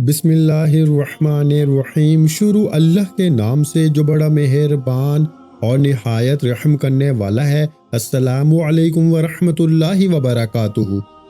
بسم اللہ الرحمن الرحیم۔ شروع اللہ کے نام سے جو بڑا مہربان اور نہایت رحم کرنے والا ہے۔ السلام علیکم ورحمۃ اللہ وبرکاتہ۔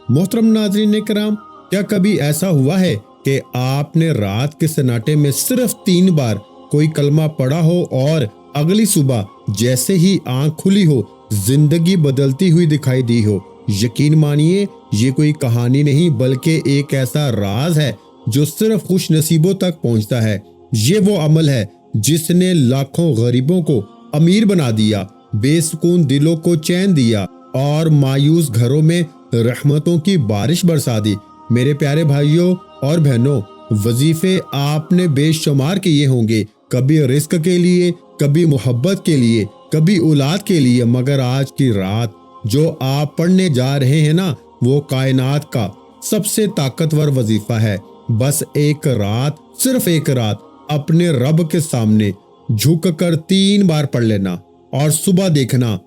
محترم ناظرین کرام، کیا کبھی ایسا ہوا ہے کہ آپ نے رات کے سناٹے میں صرف 3 بار کوئی کلمہ پڑھا ہو اور اگلی صبح جیسے ہی آنکھ کھلی ہو زندگی بدلتی ہوئی دکھائی دی ہو؟ یقین مانیے، یہ کوئی کہانی نہیں بلکہ ایک ایسا راز ہے جو صرف خوش نصیبوں تک پہنچتا ہے۔ یہ وہ عمل ہے جس نے لاکھوں غریبوں کو امیر بنا دیا، بے سکون دلوں کو چین دیا اور مایوس گھروں میں رحمتوں کی بارش برسا دی۔ میرے پیارے بھائیوں اور بہنوں، وظیفے آپ نے بے شمار کیے ہوں گے، کبھی رزق کے لیے، کبھی محبت کے لیے، کبھی اولاد کے لیے، مگر آج کی رات جو آپ پڑھنے جا رہے ہیں نا، وہ کائنات کا سب سے طاقتور وظیفہ ہے۔ بس ایک رات، صرف ایک رات اپنے رب کے سامنے جھک کر 3 بار پڑھ لینا اور صبح دیکھنا،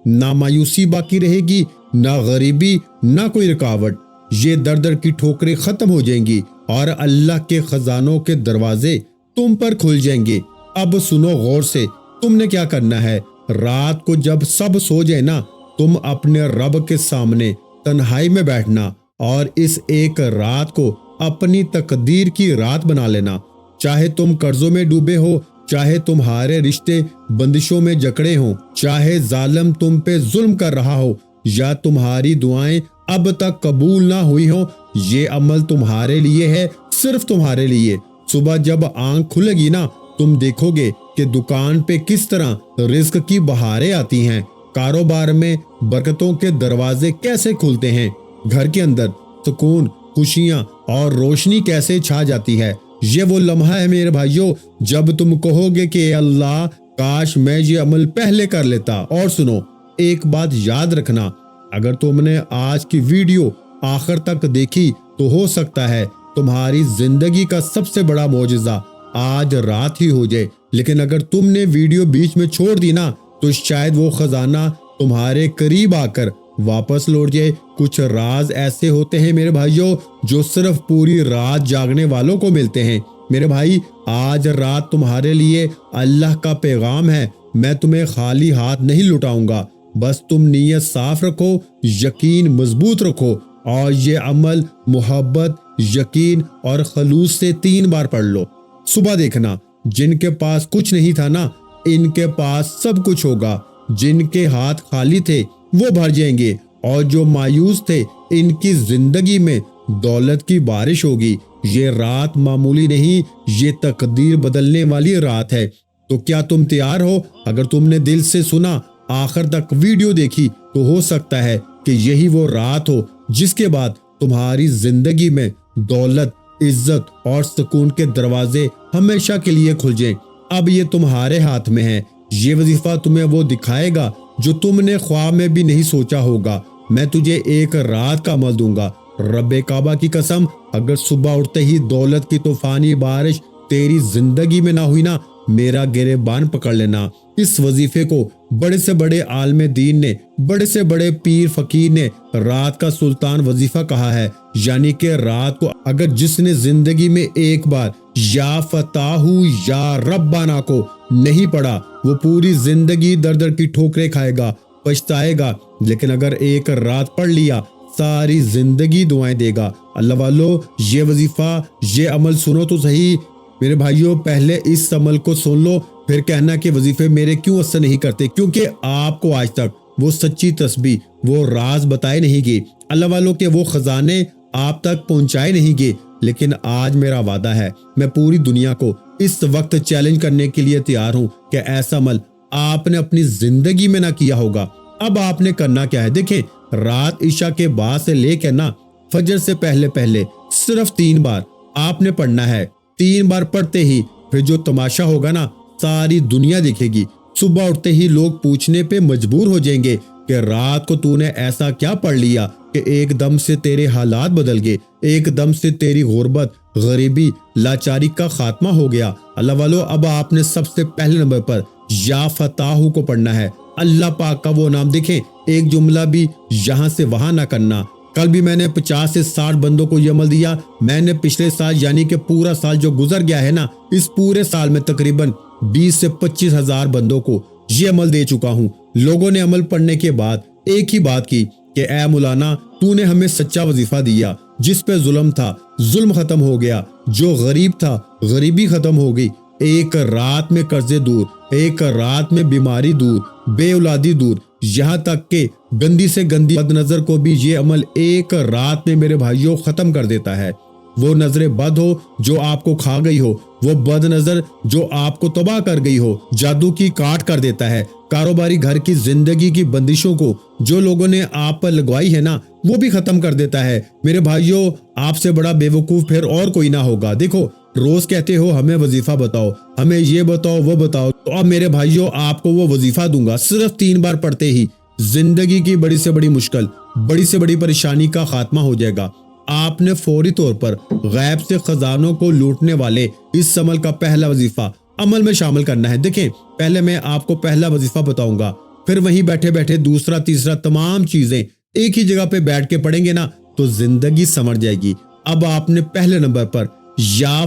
نہ مایوسی باقی رہے گی، نہ غریبی، نہ کوئی رکاوٹ۔ یہ در در کی ٹھوکریں ختم ہو جائیں گی اور اللہ کے خزانوں کے دروازے تم پر کھل جائیں گے۔ اب سنو غور سے، تم نے کیا کرنا ہے؟ رات کو جب سب سو جائے نا، تم اپنے رب کے سامنے تنہائی میں بیٹھنا اور اس ایک رات کو اپنی تقدیر کی رات بنا لینا۔ چاہے تم قرضوں میں ڈوبے ہو، چاہے تمہارے رشتے بندشوں میں جکڑے ہوں، چاہے ظالم تم پہ ظلم کر رہا ہو یا تمہاری دعائیں اب تک قبول نہ ہوئی ہوں، یہ عمل تمہارے لیے ہے، صرف تمہارے لیے۔ صبح جب آنکھ کھلے گی نا، تم دیکھو گے کہ دکان پہ کس طرح رزق کی بہاریں آتی ہیں، کاروبار میں برکتوں کے دروازے کیسے کھلتے ہیں، گھر کے اندر سکون، خوشیاں اور روشنی کیسے چھا جاتی ہے۔ یہ وہ لمحہ ہے میرے بھائیوں جب تم کہو گے کہ اے اللہ، کاش میں یہ عمل پہلے کر لیتا۔ اور سنو، ایک بات یاد رکھنا، اگر تم نے آج کی ویڈیو آخر تک دیکھی تو ہو سکتا ہے تمہاری زندگی کا سب سے بڑا معجزہ آج رات ہی ہو جائے، لیکن اگر تم نے ویڈیو بیچ میں چھوڑ دی نا، تو شاید وہ خزانہ تمہارے قریب آ کر واپس لوٹ جائے۔ کچھ راز ایسے ہوتے ہیں میرے بھائیوں جو صرف پوری رات جاگنے والوں کو ملتے ہیں۔ میرے بھائی، آج رات تمہارے لیے اللہ کا پیغام ہے، میں تمہیں خالی ہاتھ نہیں لٹاؤں گا، بس تم نیت صاف رکھو، یقین مضبوط رکھو اور یہ عمل محبت، یقین اور خلوص سے 3 بار پڑھ لو۔ صبح دیکھنا، جن کے پاس کچھ نہیں تھا نا، ان کے پاس سب کچھ ہوگا، جن کے ہاتھ خالی تھے وہ بھر جائیں گے، اور جو مایوس تھے ان کی زندگی میں دولت کی بارش ہوگی۔ یہ رات معمولی نہیں، یہ تقدیر بدلنے والی رات ہے۔ تو کیا تم تیار ہو؟ اگر تم نے دل سے سنا، آخر تک ویڈیو دیکھی، تو ہو سکتا ہے کہ یہی وہ رات ہو جس کے بعد تمہاری زندگی میں دولت، عزت اور سکون کے دروازے ہمیشہ کے لیے کھل جائیں۔ اب یہ تمہارے ہاتھ میں ہے۔ یہ وظیفہ تمہیں وہ دکھائے گا جو تم نے خواب میں بھی نہیں سوچا ہوگا۔ میں تجھے ایک رات کا عمل دوں گا، رب کعبہ کی قسم، اگر صبح اٹھتے ہی دولت کی طوفانی بارش تیری زندگی میں نہ ہوئی نا، میرا گریبان پکڑ لینا۔ اس وظیفے کو بڑے سے بڑے عالم دین نے، بڑے سے بڑے پیر فقیر نے رات کا سلطان وظیفہ کہا ہے، یعنی کہ رات کو اگر جس نے زندگی میں ایک بار یا فتاح یا ربانا کو نہیں پڑھا، وہ پوری زندگی در در کی ٹھوکریں کھائے گا، پچھتائے گا، لیکن اگر ایک رات پڑھ لیا، ساری زندگی دعائیں دے گا۔ اللہ والو، یہ وظیفہ، یہ عمل سنو تو صحیح میرے بھائیوں، پہلے اس عمل کو سن لو، پھر کہنا کہ وظیفے میرے کیوں اثر نہیں کرتے، کیونکہ آپ کو آج تک وہ سچی تسبیح، وہ راز بتائے نہیں گئے، اللہ والوں کے وہ خزانے آپ تک پہنچائے نہیں گئے۔ لیکن آج میرا وعدہ ہے، میں پوری دنیا کو اس وقت چیلنج کرنے کے لیے تیار ہوں کہ ایسا عمل آپ نے اپنی زندگی میں نہ کیا ہوگا۔ اب آپ نے کرنا کیا ہے؟ دیکھیں، رات عشاء کے بعد سے لے کے نا فجر سے پہلے پہلے صرف 3 بار آپ نے پڑھنا ہے۔ 3 بار پڑھتے ہی پھر جو تماشا ہوگا نا، ساری دنیا دیکھے گی۔ صبح اٹھتے ہی لوگ پوچھنے پہ مجبور ہو جائیں گے کہ رات کو تو نے ایسا کیا پڑھ لیا کہ ایک دم سے تیرے حالات بدل گئے، ایک دم سے تیری غربت، غریبی، لاچاری کا خاتمہ ہو گیا۔ اللہ والو، اب آپ نے سب سے پہلے نمبر پر یا فتاح کو پڑھنا ہے۔ اللہ پاک کا وہ نام، دیکھیں، ایک جملہ بھی یہاں سے وہاں نہ کرنا، کل بھی میں نے 50 سے 60 بندوں کو یہ عمل دیا. میں نے پچھلے سال یعنی کہ پورا سال جو گزر گیا ہے نا، اس پورے سال میں تقریباً 20 سے 25 ہزار بندوں کو یہ عمل دے چکا ہوں. لوگوں نے عمل پڑھنے کے بعد ایک ہی بات کی کہ اے مولانا، تو نے ہمیں سچا وظیفہ دیا. جس پہ ظلم تھا ظلم ختم ہو گیا، جو غریب تھا غریبی ختم ہو گئی. ایک رات میں قرضے دور، ایک رات میں بیماری دور، بے اولادی دور، یہاں تک کہ گندی سے گندی بد نظر کو بھی یہ عمل ایک رات میں میرے بھائیوں ختم کر دیتا ہے. وہ نظر بد ہو جو آپ کو کھا گئی ہو، وہ بد نظر جو آپ کو تباہ کر گئی ہو، جادو کی کاٹ کر دیتا ہے. کاروباری گھر کی زندگی کی بندشوں کو جو لوگوں نے آپ پر لگوائی ہے نا، وہ بھی ختم کر دیتا ہے. میرے بھائیوں، آپ سے بڑا بے وقوف پھر اور کوئی نہ ہوگا. دیکھو، روز کہتے ہو ہمیں وظیفہ بتاؤ، ہمیں یہ بتاؤ وہ بتاؤ، تو اب میرے بھائیوں آپ کو وہ وظیفہ دوں گا. صرف 3 بار پڑھتے ہی زندگی کی بڑی سے بڑی مشکل، بڑی سے بڑی پریشانی کا خاتمہ ہو جائے گا. آپ نے فوری طور پر غیب سے خزانوں کو لوٹنے والے اس عمل کا پہلا وظیفہ عمل میں شامل کرنا ہے. دیکھیں، پہلے میں آپ کو پہلا وظیفہ بتاؤں گا، پھر وہیں بیٹھے بیٹھے دوسرا تیسرا تمام چیزیں ایک ہی جگہ پہ بیٹھ کے پڑھیں گے نا تو زندگی سمجھ جائے گی. اب آپ نے پہلے نمبر پر یا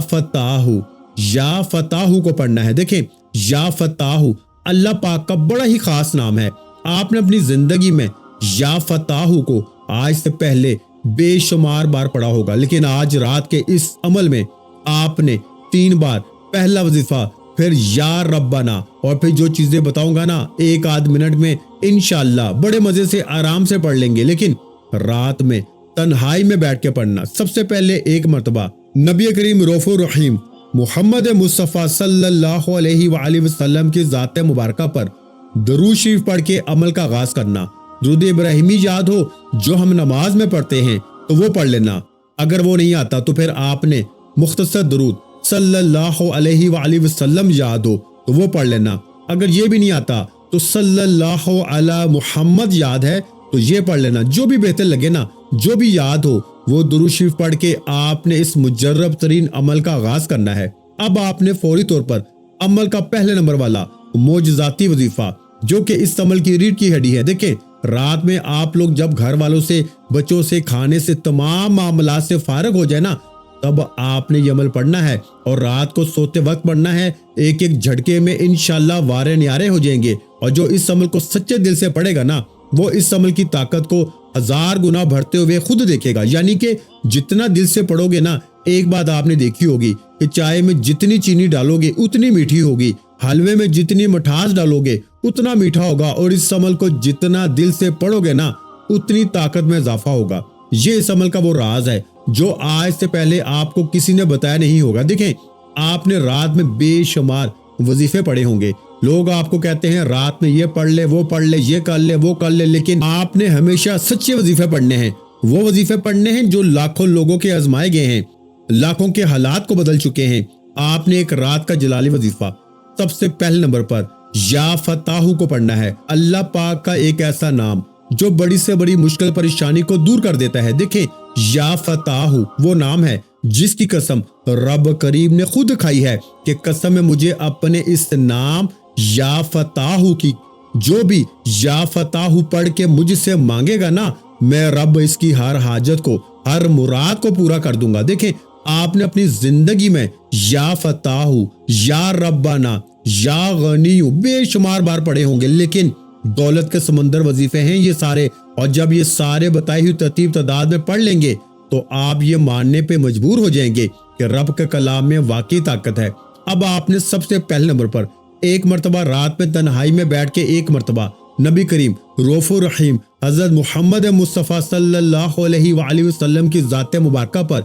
فتاحو کو پڑھنا ہے. دیکھیں، یا فتاحو اللہ پاک کا بڑا ہی خاص نام ہے. آپ نے اپنی زندگی میں یا فتاحو کو آج سے پہلے بے شمار بار پڑھا ہوگا، لیکن آج رات کے اس عمل میں آپ نے 3 بار پہلا وظیفہ، پھر یا ربنا، اور پھر جو چیزیں بتاؤں گا نا 1 آدھ منٹ میں انشاءاللہ بڑے مزے سے آرام سے پڑھ لیں گے. لیکن رات میں تنہائی میں بیٹھ کے پڑھنا. سب سے پہلے ایک مرتبہ نبی کریم رؤوف الرحیم محمد مصطفیٰ صلی اللہ علیہ وآلہ وسلم کی ذات مبارکہ پر درود شریف پڑھ کے عمل کا آغاز کرنا. درود ابراہیمی یاد ہو جو ہم نماز میں پڑھتے ہیں تو وہ پڑھ لینا. اگر وہ نہیں آتا تو پھر آپ نے مختصر درود صلی اللہ علیہ وآلہ وسلم یاد ہو تو وہ پڑھ لینا. اگر یہ بھی نہیں آتا تو صلی اللہ علی محمد یاد ہے تو یہ پڑھ لینا. جو بھی بہتر لگے نا، جو بھی یاد ہو وہ درود شریف پڑھ کے آپ نے اس مجرب ترین عمل کا آغاز کرنا ہے. اب آپ نے فوری طور پر عمل کا پہلے نمبر والا معجزاتی وظیفہ جو کہ اس عمل کی ریڑھ کی ہڈی ہے. دیکھیں، رات میں آپ لوگ جب گھر والوں سے، بچوں سے، کھانے سے، تمام معاملات سے فارغ ہو جائے نا، تب آپ نے یہ عمل پڑھنا ہے اور رات کو سوتے وقت پڑھنا ہے. ایک ایک جھٹکے میں انشاءاللہ وارے نیارے ہو جائیں گے. اور جو اس عمل کو سچے دل سے پڑھے گا نا، وہ اس عمل کی طاقت کو 1000 گنا بڑھتے ہوئے خود دیکھے گا. یعنی کہ جتنا دل سے پڑھو گے نا، ایک بات آپ نے دیکھی ہوگی کہ چائے میں جتنی چینی ڈالو گے اتنی میٹھی ہوگی، حلوے میں جتنی مٹھاس ڈالو گے اتنا میٹھا ہوگا، اور اس عمل کو جتنا دل سے پڑھو گے نا اتنی طاقت میں اضافہ ہوگا. یہ اس عمل کا وہ راز ہے جو آج سے پہلے آپ کو کسی نے بتایا نہیں ہوگا. دیکھیں، آپ نے رات میں بے شمار وظیفے پڑھے ہوں گے. لوگ آپ کو کہتے ہیں رات میں یہ پڑھ لے، وہ پڑھ لے، یہ کر لے، وہ کر لے، لیکن آپ نے ہمیشہ سچے وظیفے پڑھنے ہیں. وہ وظیفے پڑھنے ہیں جو لاکھوں لوگوں کے آزمائے گئے ہیں، لاکھوں کے حالات کو بدل چکے ہیں. آپ نے ایک رات کا جلالی وظیفہ سب سے پہلے نمبر پر یا فتاحو کو پڑھنا ہے. اللہ پاک کا ایک ایسا نام جو بڑی سے بڑی مشکل پریشانی کو دور کر دیتا ہے. دیکھیں، یا فتاحو وہ نام ہے جس کی قسم رب کریم نے خود کھائی ہے کہ قسم ہے مجھے اپنے اس نام یا فتاحو کی، جو بھی یا فتاحو پڑھ کے مجھ سے مانگے گا نا، میں رب اس کی ہر حاجت کو، ہر مراد کو پورا کر دوں گا. دیکھیں، آپ نے اپنی زندگی میں یا فتاحو، یا ربنا، یا غنیو بے شمار بار پڑھے ہوں گے، لیکن دولت کے سمندر وظیفے ہیں یہ سارے. اور جب یہ سارے بتائی ہوئی ترتیب تعداد میں پڑھ لیں گے تو آپ یہ ماننے پہ مجبور ہو جائیں گے کہ رب کے کلام میں واقعی طاقت ہے. اب آپ نے سب سے پہلے نمبر پر ایک مرتبہ رات میں تنہائی میں بیٹھ کے ایک مرتبہ نبی کریم رؤوف الرحیم حضرت محمد مصطفیٰ صلی اللہ علیہ وآلہ وسلم کی ذات مبارکہ پر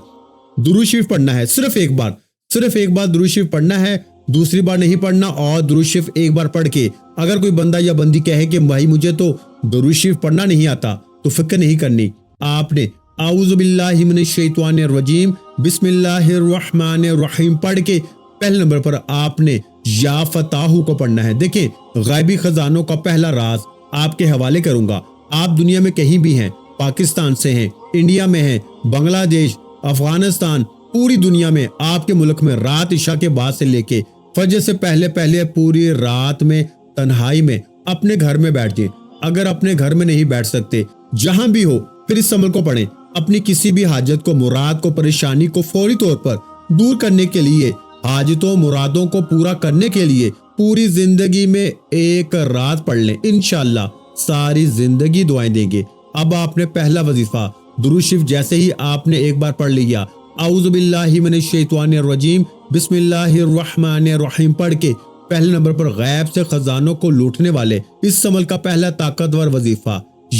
درود شریف پڑھنا ہے. صرف ایک بار درود شریف پڑھنا ہے، دوسری بار نہیں پڑھنا. اور درود شریف ایک بار پڑھ کے اگر کوئی بندہ یا بندی کہے کہ بھائی مجھے تو درود شریف پڑھنا نہیں آتا، تو فکر نہیں کرنی. آپ نے اعوذ باللہ من الشیطان الرجیم بسم اللہ الرحمن الرحیم پڑھ کے پہلے نمبر پر آپ نے یا فتاحو کو پڑھنا ہے. دیکھیں، غیبی خزانوں کا پہلا راز آپ کے حوالے کروں گا. آپ دنیا میں کہیں بھی ہیں، پاکستان سے ہیں، انڈیا میں ہیں، بنگلہ دیش، افغانستان، پوری دنیا میں، آپ کے ملک میں رات عشاء کے بعد سے لے کے فجر سے پہلے پوری رات میں تنہائی میں اپنے گھر میں بیٹھ جائیں. اگر اپنے گھر میں نہیں بیٹھ سکتے، جہاں بھی ہو، پھر اس عمل کو پڑھیں. اپنی کسی بھی حاجت کو، مراد کو، پریشانی کو فوری طور پر دور کرنے کے لیے، حاجتوں مرادوں کو پورا کرنے کے لیے پوری زندگی میں ایک رات پڑھ لیں، انشاءاللہ ساری زندگی دعائیں دیں گے۔ اب آپ نے پہلا وظیفہ درود شریف جیسے ہی آپ نے ایک بار پڑھ لیا، اعوذ باللہ من الشیطان الرجیم بسم اللہ الرحمن الرحیم پڑھ کے پہلے نمبر پر غیب سے خزانوں کو لوٹنے والے اس عمل کا پہلا طاقتور وظیفہ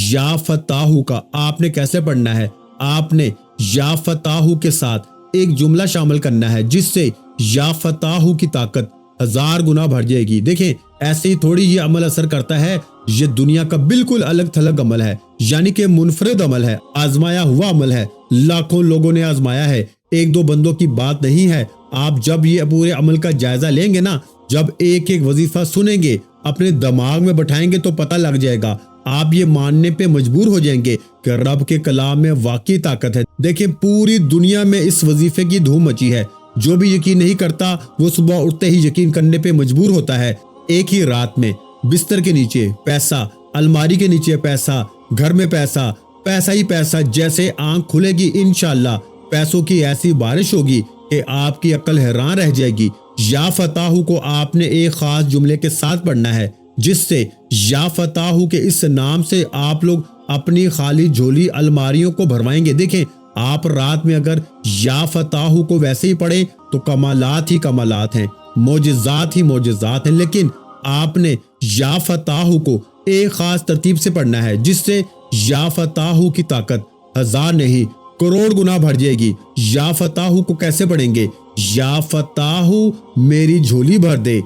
یا فتاحو کا آپ نے کیسے پڑھنا ہے؟ آپ نے یا فتاحو کے ساتھ ایک جملہ شامل کرنا ہے جس سے یا فتاحو کی طاقت 1000 گنا بڑھ جائے گی۔ دیکھیں ایسے ہی تھوڑی یہ عمل اثر کرتا ہے، یہ دنیا کا بالکل الگ تھلگ عمل ہے، یعنی کہ منفرد عمل ہے، آزمایا ہوا عمل ہے، لاکھوں لوگوں نے آزمایا ہے، ایک دو بندوں کی بات نہیں ہے۔ آپ جب یہ پورے عمل کا جائزہ لیں گے نا، جب ایک ایک وظیفہ سنیں گے، اپنے دماغ میں بٹھائیں گے تو پتہ لگ جائے گا، آپ یہ ماننے پہ مجبور ہو جائیں گے کہ رب کے کلام میں واقعی طاقت ہے۔ دیکھیں پوری دنیا میں اس وظیفے کی دھوم مچی ہے، جو بھی یقین نہیں کرتا وہ صبح اٹھتے ہی یقین کرنے پہ مجبور ہوتا ہے۔ ایک ہی رات میں بستر کے نیچے پیسہ، الماری کے نیچے پیسہ، گھر میں پیسہ، پیسہ ہی پیسہ، جیسے آنکھ کھلے گی انشاءاللہ پیسوں کی ایسی بارش ہوگی کہ آپ کی عقل حیران رہ جائے گی۔ یا فتاحو کو آپ نے ایک خاص جملے کے ساتھ پڑھنا ہے جس سے یا فتاحو کے اس نام سے آپ لوگ اپنی خالی جھولی الماریوں کو بھروائیں گے۔ دیکھیں آپ رات میں اگر یا فتاحو کو ویسے ہی پڑھیں تو کمالات ہی کمالات ہیں، معجزات ہی معجزات ہیں، لیکن آپ نے یا فتاحو کو ایک خاص ترتیب سے پڑھنا ہے جس سے یا فتاحو کی طاقت 1000 نہیں کروڑ گنا بڑھ جائے گی۔ یا فتاحو کو کیسے پڑھیں گے؟ یا فتاحو میری جھولی بھر دے،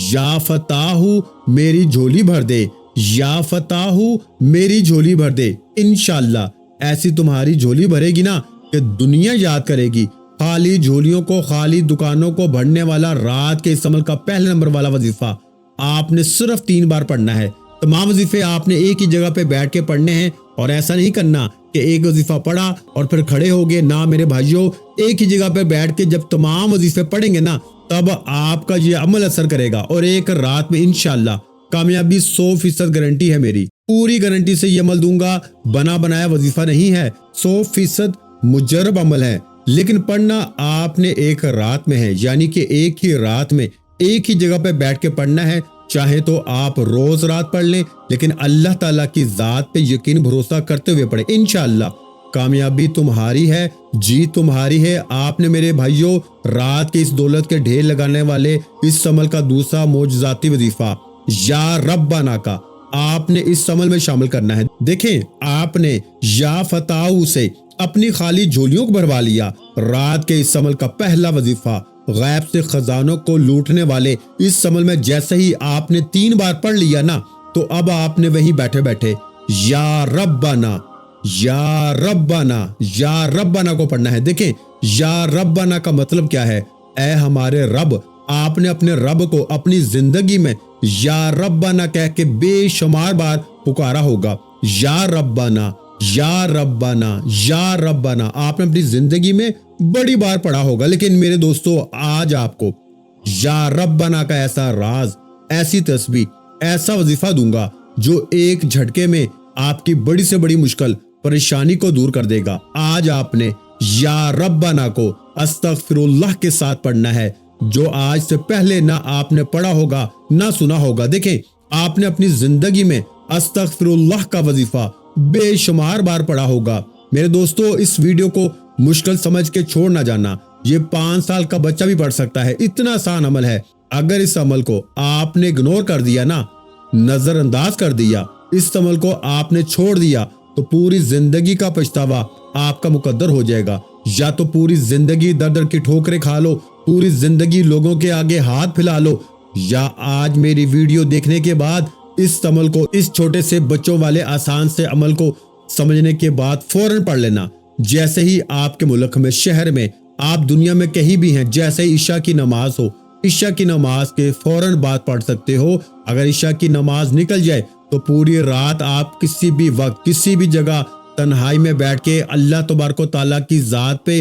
یا فتاحو میری جھولی بھر دے، یا فتاحو میری جھولی بھر دے۔ انشاءاللہ ایسی تمہاری جھولی بھرے گی نا کہ دنیا یاد کرے گی۔ خالی جھولیوں کو، خالی دکانوں کو بھرنے والا رات کے اس عمل کا پہلے نمبر والا وظیفہ آپ نے صرف 3 بار پڑھنا ہے۔ تمام وظیفے آپ نے ایک ہی جگہ پہ بیٹھ کے پڑھنے ہیں، اور ایسا نہیں کرنا کہ ایک وظیفہ پڑھا اور پھر کھڑے ہو گئے۔ نہ میرے بھائیوں، ایک ہی جگہ پہ بیٹھ کے جب تمام وظیفے پڑھیں گے نا، تب آپ کا یہ عمل اثر کرے گا، اور ایک رات میں انشاءاللہ کامیابی 100% گارنٹی ہے، میری پوری گارنٹی سے یہ عمل دوں گا۔ بنا بنایا وظیفہ نہیں ہے، 100% مجرب عمل ہے، لیکن پڑھنا آپ نے ایک رات میں ہے، یعنی کہ ایک ہی رات میں ایک ہی جگہ پہ بیٹھ کے پڑھنا ہے۔ چاہے تو آپ روز رات پڑھ لیں، لیکن اللہ تعالیٰ کی ذات پہ یقین بھروسہ کرتے ہوئے پڑھیں۔ انشاءاللہ کامیابی تمہاری ہے، جیت تمہاری ہے۔ آپ نے میرے بھائیوں رات کے اس دولت کے ڈھیر لگانے والے اس عمل کا دوسرا معجزاتی وظیفہ یا ربنا کا آپ نے اس عمل میں شامل کرنا ہے۔ دیکھیں آپ نے یا فتاحو سے اپنی خالی جھولیوں کو بھروا لیا۔ رات کے اس عمل کا پہلا وظیفہ غیب سے خزانوں کو لوٹنے والے اس عمل میں جیسے ہی آپ نے 3 بار پڑھ لیا نا، تو اب آپ نے وہیں بیٹھے بیٹھے یا ربنا، یا ربنا، یا ربنا کو پڑھنا ہے۔ دیکھیں یا ربنا کا مطلب کیا ہے؟ اے ہمارے رب۔ آپ نے اپنے رب کو اپنی زندگی میں یا ربنا کہہ کے بے شمار بار پکارا ہوگا۔ یا ربنا، یا ربنا، یا ربنا آپ نے اپنی زندگی میں بڑی بار پڑھا ہوگا، لیکن میرے دوستو آج آپ کو یا ربنا کا ایسا راز، ایسی تسبیح، ایسا وظیفہ دوں گا جو ایک جھٹکے میں آپ کی بڑی سے بڑی مشکل پریشانی کو دور کر دے گا۔ آج آپ نے یا ربنا کو استغفر اللہ کے ساتھ پڑھنا ہے، جو آج سے پہلے نہ آپ نے پڑھا ہوگا نہ سنا ہوگا۔ دیکھیں آپ نے اپنی زندگی میں استغفر اللہ کا وظیفہ بے شمار بار پڑھا ہوگا۔ میرے دوستو اس ویڈیو کو مشکل سمجھ کے چھوڑ نہ جانا، یہ 5 سال کا بچہ بھی پڑھ سکتا ہے، اتنا آسان عمل ہے۔ اگر اس عمل کو آپ نے اگنور کر دیا نا، نظر انداز کر دیا، اس عمل کو آپ نے چھوڑ دیا، تو پوری زندگی کا پچھتاوا آپ کا مقدر ہو جائے گا۔ یا تو پوری زندگی در در کی ٹھوکریں کھا لو، پوری زندگی لوگوں کے آگے ہاتھ پھیلا لو، یا آج میری ویڈیو دیکھنے کے بعد اس عمل کو، اس چھوٹے سے بچوں والے آسان سے عمل کو سمجھنے کے بعد فوراً پڑھ لینا۔ جیسے ہی آپ کے ملک میں، شہر میں، آپ دنیا میں کہیں بھی ہیں، جیسے ہی عشاء کی نماز ہو، عشاء کی نماز کے فوراً بعد پڑھ سکتے ہو۔ اگر عشاء کی نماز نکل جائے تو پوری رات آپ کسی بھی وقت، کسی بھی جگہ تنہائی میں بیٹھ کے اللہ تبارک و تعالیٰ کی ذات پہ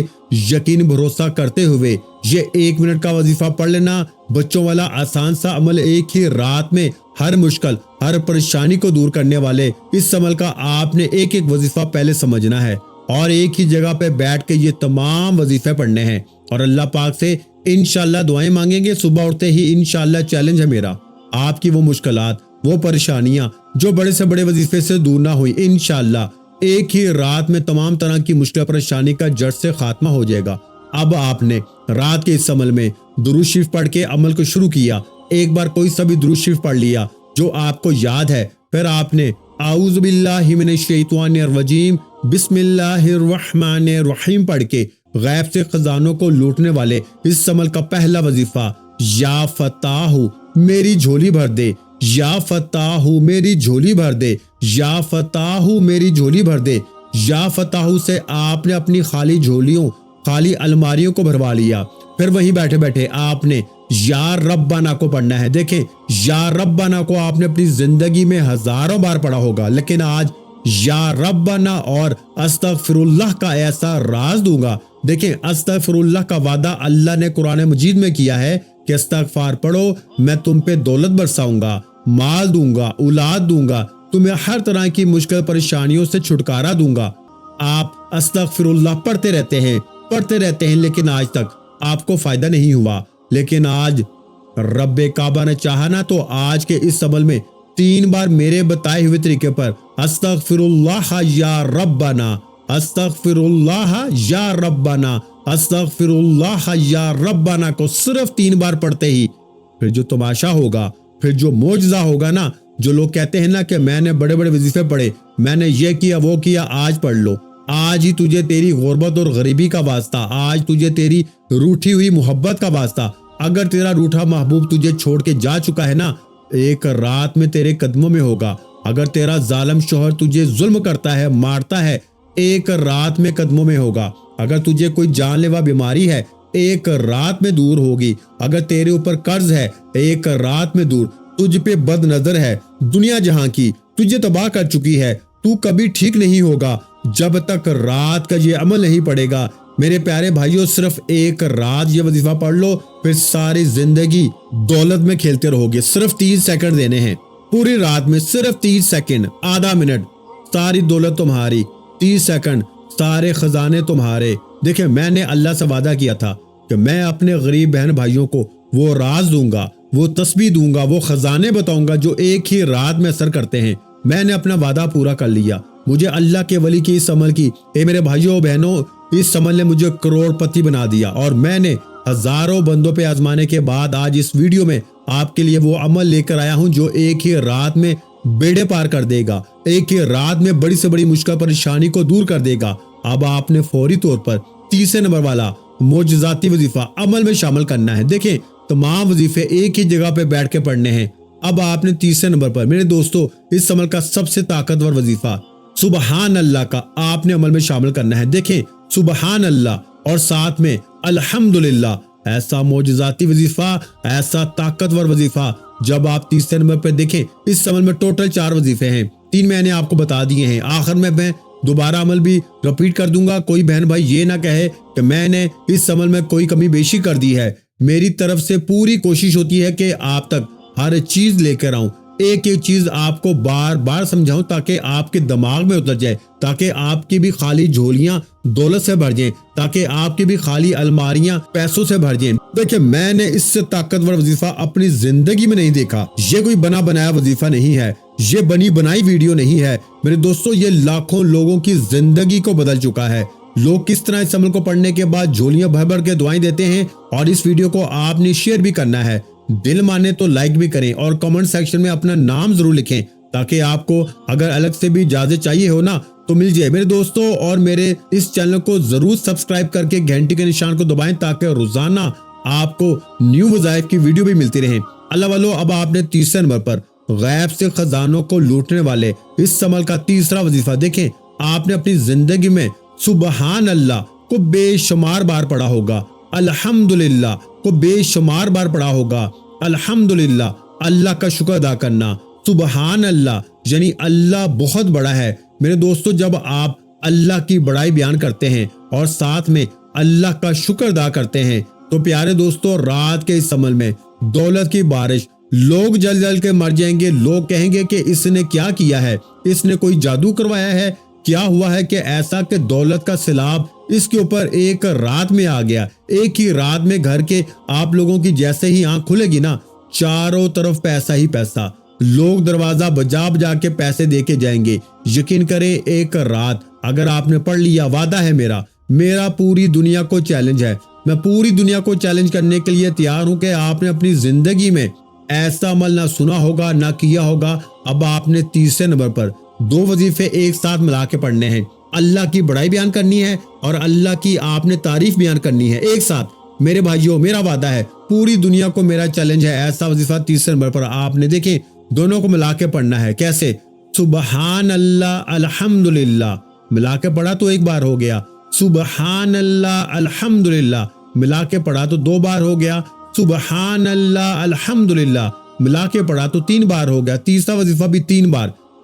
یقین بھروسہ کرتے ہوئے یہ 1 منٹ کا وظیفہ پڑھ لینا۔ بچوں والا آسان سا عمل، ایک ہی رات میں ہر مشکل، ہر پریشانی کو دور کرنے والے اس عمل کا آپ نے ایک ایک وظیفہ پہلے سمجھنا ہے۔ اور ایک ہی جگہ پہ بیٹھ کے یہ تمام وظیفے پڑھنے ہیں اور اللہ پاک سے انشاءاللہ دعائیں مانگیں گے۔ صبح اٹھتے ہی انشاءاللہ چیلنج ہے میرا، آپ کی وہ مشکلات، وہ پریشانیاں جو بڑے سے بڑے وظیفے سے دور نہ ہوئی، انشاءاللہ ایک ہی رات میں تمام طرح کی مشکل پریشانی کا جڑ سے خاتمہ ہو جائے گا۔ اب آپ نے رات کے اس عمل میں درود شریف پڑھ کے عمل کو شروع کیا۔ ایک بار کوئی سا بھی درود شریف پڑھ لیا جو آپ کو یاد ہے، پھر آپ نے اعوذ باللہ من الشیطان الرجیم بسم اللہ الرحمن الرحیم پڑھ کے غیب سے خزانوں کو لوٹنے والے اس عمل کا پہلا وظیفہ یا فتاح میری جھولی بھر دے، یا فتاح میری جھولی بھر دے، یا فتاح میری جھولی بھر دے، یا فتاح سے آپ نے اپنی خالی جھولیوں، خالی الماریوں کو بھروا لیا۔ پھر وہیں بیٹھے بیٹھے آپ نے یا ربنا کو پڑھنا ہے۔ دیکھیں یا ربنا کو آپ نے اپنی زندگی میں ہزاروں بار پڑھا ہوگا، لیکن آج یا ربنا اور استغفر اللہ کا ایسا راز دوں گا۔ دیکھیں استغفر اللہ کا وعدہ اللہ نے قرآن مجید میں کیا ہے کہ استغفار پڑھو، میں تم پہ دولت برساؤں گا، مال دوں گا، اولاد دوں گا، تمہیں ہر طرح کی مشکل پریشانیوں سے چھٹکارا دوں گا۔ آپ استغفر اللہ پڑھتے رہتے ہیں لیکن آج تک آپ کو فائدہ نہیں ہوا، لیکن آج رب کعبہ نے چاہا نا تو آج کے اس عمل میں 3 بار میرے بتائے ہوئے طریقے پر استغفر اللہ یا ربنا، استغفر اللہ یا ربنا، استغفر اللہ یا ربنا کو صرف 3 بار پڑھتے ہی پھر جو تماشا ہوگا، پھر جو معجزہ ہوگا نا، جو لوگ کہتے ہیں نا کہ میں نے بڑے بڑے وظیفے پڑھے، میں نے یہ کیا وہ کیا، آج پڑھ لو۔ آج ہی تجھے تیری غربت اور غریبی کا واسطہ، آج تجھے تیری روٹھی ہوئی محبت کا واسطہ، اگر تیرا روٹھا محبوب تجھے چھوڑ کے جا چکا ہے نا، ایک رات میں تیرے قدموں میں ہوگا۔ اگر تیرا ظالم شوہر تجھے ظلم کرتا ہے، مارتا ہے، ایک رات میں قدموں میں ہوگا۔ اگر تجھے کوئی جان لیوا بیماری ہے، ایک رات میں دور ہوگی۔ اگر تیرے اوپر قرض ہے، ایک رات میں دور۔ تجھ پہ بد نظر ہے دنیا جہاں کی، تجھے تباہ کر چکی ہے، تو کبھی ٹھیک نہیں ہوگا جب تک رات کا یہ عمل نہیں پڑے گا۔ میرے پیارے بھائیوں، صرف ایک رات یہ وظیفہ پڑھ لو، پھر ساری زندگی دولت میں کھیلتے رہو گے۔ صرف 30 سیکنڈ دینے ہیں پوری رات میں، صرف 30 سیکنڈ، آدھا منٹ، ساری دولت تمہاری، 30 سیکنڈ، سارے خزانے تمہارے۔ دیکھیں میں نے اللہ سے وعدہ کیا تھا کہ میں اپنے غریب بہن بھائیوں کو وہ راز دوں گا، وہ تسبیح دوں گا، وہ خزانے بتاؤں گا جو ایک ہی رات میں اثر کرتے ہیں۔ میں نے اپنا وعدہ پورا کر لیا۔ مجھے اللہ کے ولی کی اس عمل کی، اے میرے بھائیوں بہنوں، اس عمل نے مجھے کروڑ پتی بنا دیا، اور میں نے ہزاروں بندوں پہ آزمانے کے بعد آج اس ویڈیو میں آپ کے لیے وہ عمل لے کر آیا ہوں جو ایک ہی رات میں بیڑے پار کر دے گا، ایک ہی رات میں بڑی سے بڑی مشکل پریشانی کو دور کر دے گا۔ اب آپ نے فوری طور پر تیسرے نمبر والا معجزاتی وظیفہ عمل میں شامل کرنا ہے۔ دیکھیں تمام وظیفے ایک ہی جگہ پہ بیٹھ کے پڑھنے ہیں۔ اب آپ نے تیسرے نمبر پر میرے دوستو اس عمل کا سب سے طاقتور وظیفہ سبحان اللہ کا آپ نے عمل میں شامل کرنا ہے۔ دیکھیں سبحان اللہ اور ساتھ میں الحمدللہ، ایسا معجزاتی وظیفہ، ایسا طاقتور وظیفہ۔ جب آپ تیسرے نمبر پہ دیکھیں اس عمل میں ٹوٹل 4 وظیفے ہیں، 3 میں نے آپ کو بتا دیے ہیں، آخر میں دوبارہ عمل بھی رپیٹ کر دوں گا۔ کوئی بہن بھائی یہ نہ کہے کہ میں نے اس عمل میں کوئی کمی بیشی کر دی ہے، میری طرف سے پوری کوشش ہوتی ہے کہ آپ تک ہر چیز لے کر آؤں، ایک ایک چیز آپ کو بار بار سمجھاؤں تاکہ آپ کے دماغ میں اتر جائے، تاکہ آپ کی بھی خالی جھولیاں دولت سے بھر جائیں، تاکہ آپ کی بھی خالی الماریاں پیسوں سے بھر جائیں۔ دیکھیں میں نے اس سے طاقتور وظیفہ اپنی زندگی میں نہیں دیکھا۔ یہ کوئی بنا بنایا وظیفہ نہیں ہے، یہ بنی بنائی ویڈیو نہیں ہے میرے دوستو، یہ لاکھوں لوگوں کی زندگی کو بدل چکا ہے۔ لوگ کس طرح اس عمل کو پڑھنے کے بعد جھولیاں بھر بھر کے دعائیں دیتے ہیں، اور اس ویڈیو کو آپ نے شیئر بھی کرنا ہے، دل مانے تو لائک بھی کریں، اور کمنٹ سیکشن میں اپنا نام ضرور لکھیں تاکہ آپ کو اگر الگ سے بھی اجازت چاہیے ہو نا تو مل جائے میرے دوستو۔ اور میرے اس چینل کو ضرور سبسکرائب کر کے گھنٹی کے نشان کو دبائیں تاکہ روزانہ آپ کو نیو وظائف کی ویڈیو بھی ملتی رہیں۔ اللہ والو، اب آپ نے تیسرے نمبر پر غیب سے خزانوں کو لوٹنے والے اس عمل کا تیسرا وظیفہ دیکھیں، آپ نے اپنی زندگی میں سبحان اللہ کو بے شمار بار پڑھا ہوگا، الحمدللہ کو بے شمار بار پڑھا ہوگا۔ الحمدللہ اللہ کا شکر ادا کرنا، سبحان اللہ یعنی اللہ بہت بڑا ہے۔ میرے دوستو جب آپ اللہ کی بڑائی بیان کرتے ہیں اور ساتھ میں اللہ کا شکر ادا کرتے ہیں تو پیارے دوستو رات کے اس عمل میں دولت کی بارش، لوگ جل جل کے مر جائیں گے، لوگ کہیں گے کہ اس نے کیا کیا ہے، اس نے کوئی جادو کروایا ہے، کیا ہوا ہے کہ ایسا کہ دولت کا سیلاب اس کے اوپر ایک رات میں آ گیا. ایک ہی رات میں گھر کے آپ لوگوں کی جیسے ہی آنکھ کھلے گی نا، چاروں طرف پیسہ ہی پیسہ. لوگ دروازہ بجا بجا کے پیسے دے کے جائیں گے. یقین کریں ایک رات اگر آپ نے پڑھ لیا، وعدہ ہے میرا پوری دنیا کو چیلنج ہے، میں پوری دنیا کو چیلنج کرنے کے لیے تیار ہوں کہ آپ نے اپنی زندگی میں ایسا عمل نہ سنا ہوگا نہ کیا ہوگا. اب آپ نے تیسرے نمبر پر 2 وظیفے ایک ساتھ ملا کے پڑھنے ہیں. اللہ کی بڑائی بیان کرنی ہے اور اللہ کی آپ نے تعریف بیان کرنی ہے ایک ساتھ. میرے بھائیوں، میرا وعدہ ہے، پوری دنیا کو میرا چیلنج ہے. ایسا وظیفہ تیسرے نمبر پر آپ نے دیکھیں دونوں کو ملا کے پڑھنا ہے. کیسے؟ سبحان اللہ الحمدللہ ملا کے پڑھا تو ایک بار ہو گیا. سبحان اللہ الحمدللہ ملا کے پڑھا تو 2 بار ہو گیا. سبحان اللہ الحمدللہ ملا کے پڑھا تو 3 بار ہو گیا. تیسرا وظیفہ بھی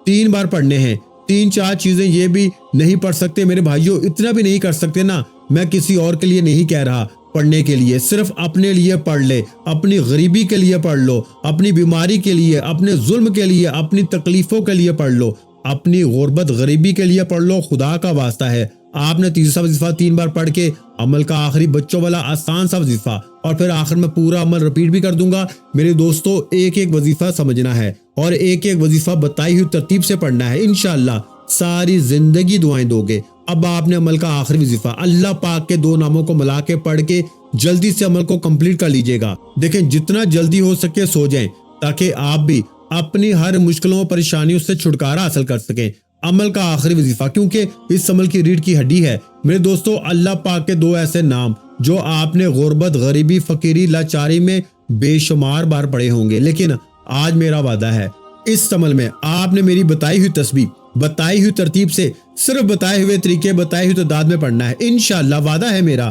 3 بار پڑھنے ہیں. 3-4 چیزیں یہ بھی نہیں پڑھ سکتے میرے بھائیوں، اتنا بھی نہیں کر سکتے نا. میں کسی اور کے لیے نہیں کہہ رہا پڑھنے کے لیے، صرف اپنے لیے پڑھ لے. اپنی غریبی کے لیے پڑھ لو، اپنی بیماری کے لیے، اپنے ظلم کے لیے، اپنی تکلیفوں کے لیے پڑھ لو، اپنی غربت غریبی کے لیے پڑھ لو. خدا کا واسطہ ہے آپ نے تیسرا وظیفہ 3 بار پڑھ کے عمل کا آخری بچوں والا آسان سا وظیفہ، اور پھر آخر میں پورا عمل رپیٹ بھی کر دوں گا. میرے دوستو ایک وظیفہ سمجھنا ہے اور ایک وظیفہ بتائی ہوئی ترتیب سے پڑھنا ہے. انشاءاللہ ساری زندگی دعائیں دو گے. اب آپ نے عمل کا آخری وظیفہ اللہ پاک کے 2 ناموں کو ملا کے پڑھ کے جلدی سے عمل کو کمپلیٹ کر لیجئے گا. دیکھیں جتنا جلدی ہو سکے سو جائیں تاکہ آپ بھی اپنی ہر مشکلوں پریشانیوں سے چھٹکارا حاصل کر سکیں. عمل کا آخری وظیفہ کیونکہ اس عمل کی ریڑھ کی ہڈی ہے. میرے دوستو اللہ پاک کے 2 ایسے نام جو آپ نے غربت غریبی فقیری لاچاری میں بے شمار بار پڑھے ہوں گے، لیکن آج میرا وعدہ ہے اس عمل میں آپ نے میری بتائی ہوئی تسبیح بتائی ہوئی ترتیب سے صرف بتائے ہوئے طریقے بتائی ہوئی تعداد میں پڑھنا ہے. انشاءاللہ وعدہ ہے میرا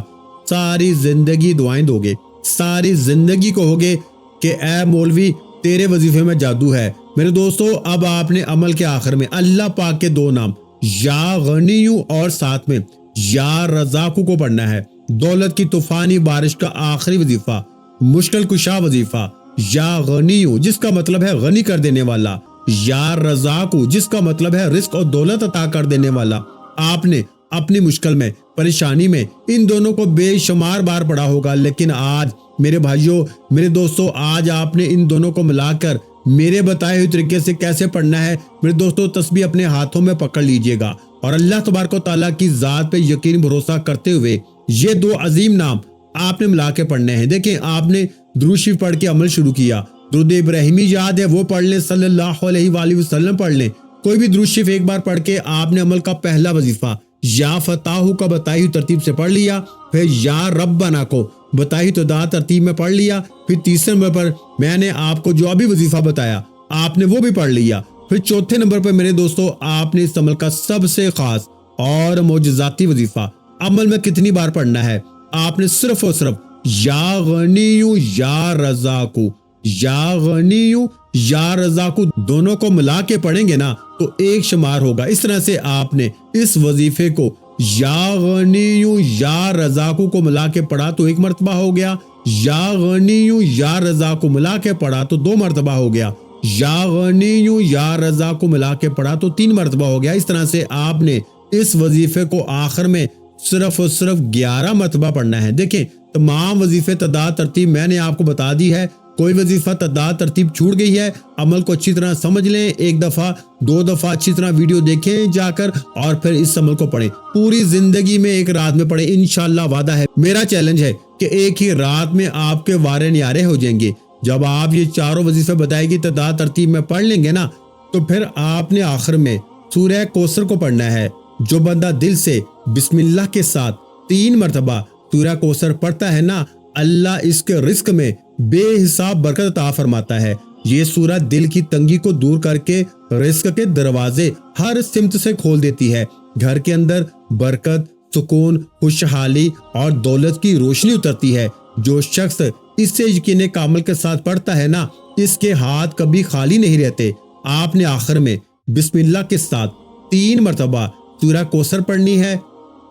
ساری زندگی دعائیں دو گے. ساری زندگی کو ہوگے کہ اے مولوی تیرے وظیفے میں جادو ہے. میرے دوستو اب آپ نے عمل کے آخر میں اللہ پاک کے 2 نام یا غنیو اور ساتھ میں یا رزاقو کو پڑھنا ہے. دولت کی طوفانی بارش کا آخری وظیفہ، مشکل کشا وظیفہ یا غنیو جس کا مطلب ہے غنی کر دینے والا، یا رزاقو جس کا مطلب ہے رزق اور دولت عطا کر دینے والا. آپ نے اپنی مشکل میں پریشانی میں ان دونوں کو بے شمار بار پڑھا ہوگا، لیکن آج میرے بھائیوں میرے دوستو آج آپ نے ان دونوں کو ملا کر میرے بتائے ہوئے طریقے سے کیسے پڑھنا ہے میرے دوستو تسبیح اپنے ہاتھوں میں پکڑ لیجئے گا اور اللہ تبارک و تعالیٰ کی ذات پہ یقین بھروسہ کرتے ہوئے یہ 2 عظیم نام آپ نے ملا کے پڑھنے ہیں. دیکھیں آپ نے درود شریف پڑھ کے عمل شروع کیا. درود ابراہیمی یاد ہے وہ پڑھ لیں، صلی اللہ علیہ وآلہ وسلم پڑھ لیں. کوئی بھی درود شریف ایک بار پڑھ کے آپ نے عمل کا پہلا وظیفہ یا فتاحو کا بتائی ہوئی ترتیب سے پڑھ لیا، پھر یا ربنا کو بتائی ہوئی تعداد ترتیب میں پڑھ لیا، پھر تیسرے نمبر پر میں نے آپ کو جو ابھی وظیفہ بتایا آپ نے وہ بھی پڑھ لیا، پھر چوتھے نمبر پر میرے دوستو آپ نے اس عمل کا سب سے خاص اور معجزاتی وظیفہ عمل میں کتنی بار پڑھنا ہے آپ نے صرف اور صرف یا غنیو یا رزاقو یا غنیو یا رزاقو دونوں کو ملا کے پڑھیں گے نا تو ایک شمار ہوگا. اس طرح سے آپ نے اس وظیفے کو یا غنیو یا رزاقو کو ملا کے پڑھا تو 1 مرتبہ ہو گیا، یا غنیو یا رزاقو ملا کے پڑھا تو 2 مرتبہ ہو گیا، یا غنیو یا رزاقو ملا کے پڑھا تو 3 مرتبہ ہو گیا. اس طرح سے آپ نے اس وظیفے کو آخر میں صرف اور صرف 11 مرتبہ پڑھنا ہے. دیکھیں تمام وظیفے تعداد ترتیب میں نے آپ کو بتا دی ہے. کوئی وظیفہ تعداد ترتیب چھوٹ گئی ہے عمل کو اچھی طرح سمجھ لیں، 1 دفعہ 2 دفعہ اچھی طرح ویڈیو دیکھیں جا کر اور پھر اس عمل کو پڑھیں. پوری زندگی میں 1 رات میں پڑھیں. انشاءاللہ وعدہ ہے میرا چیلنج ہے کہ ایک ہی رات میں آپ کے وارے نیارے ہو جائیں گے. جب آپ یہ چاروں وظیفے بتائے گی تعداد ترتیب میں پڑھ لیں گے نا تو پھر آپ نے آخر میں سورہ کوثر کو پڑھنا ہے. جو بندہ دل سے بسم اللہ کے ساتھ 3 مرتبہ سورہ کوثر پڑھتا ہے نا اللہ اس کے رزق میں بے حساب برکت عطا فرماتا ہے. یہ سورہ دل کی تنگی کو دور کر کے رزق کے دروازے ہر سمت سے کھول دیتی ہے. گھر کے اندر برکت، سکون، خوشحالی اور دولت کی روشنی اترتی ہے. جو شخص اس سے یقین کامل کے ساتھ پڑھتا ہے نا اس کے ہاتھ کبھی خالی نہیں رہتے. آپ نے آخر میں بسم اللہ کے ساتھ 3 مرتبہ سورہ کوثر پڑھنی ہے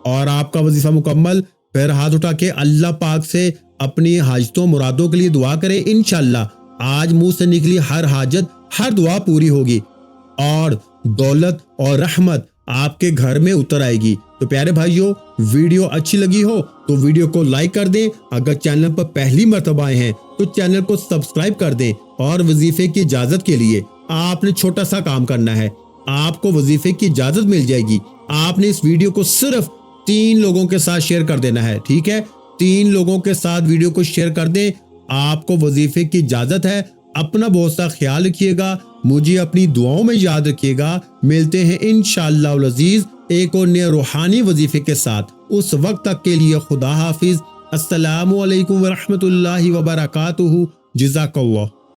اور آپ کا وظیفہ مکمل. پھر ہاتھ اٹھا کے اللہ پاک سے اپنی حاجتوں مرادوں کے لیے دعا کریں. انشاءاللہ آج منہ سے نکلی ہر حاجت ہر دعا پوری ہوگی اور دولت اور رحمت آپ کے گھر میں اتر آئے گی۔ تو پیارے بھائیوں، ویڈیو اچھی لگی ہو تو ویڈیو کو لائک کر دیں، اگر چینل پر پہلی مرتبہ آئے ہیں تو چینل کو سبسکرائب کر دیں، اور وظیفے کی اجازت کے لیے آپ نے چھوٹا سا کام کرنا ہے، آپ کو وظیفے کی اجازت مل جائے گی۔ آپ نے اس ویڈیو کو صرف 3 لوگوں کے ساتھ شیئر کر دینا ہے، ٹھیک ہے؟ 3 لوگوں کے ساتھ ویڈیو کو شیئر کر دیں، آپ کو وظیفے کی اجازت ہے۔ اپنا بہت سا خیال رکھیے گا، مجھے اپنی دعاؤں میں یاد رکھیے گا۔ ملتے ہیں انشاءاللہ العزیز ایک اور نئے روحانی وظیفے کے ساتھ، اس وقت تک کے لیے خدا حافظ۔ السلام علیکم ورحمۃ اللہ وبرکاتہ۔ جزاک اللہ۔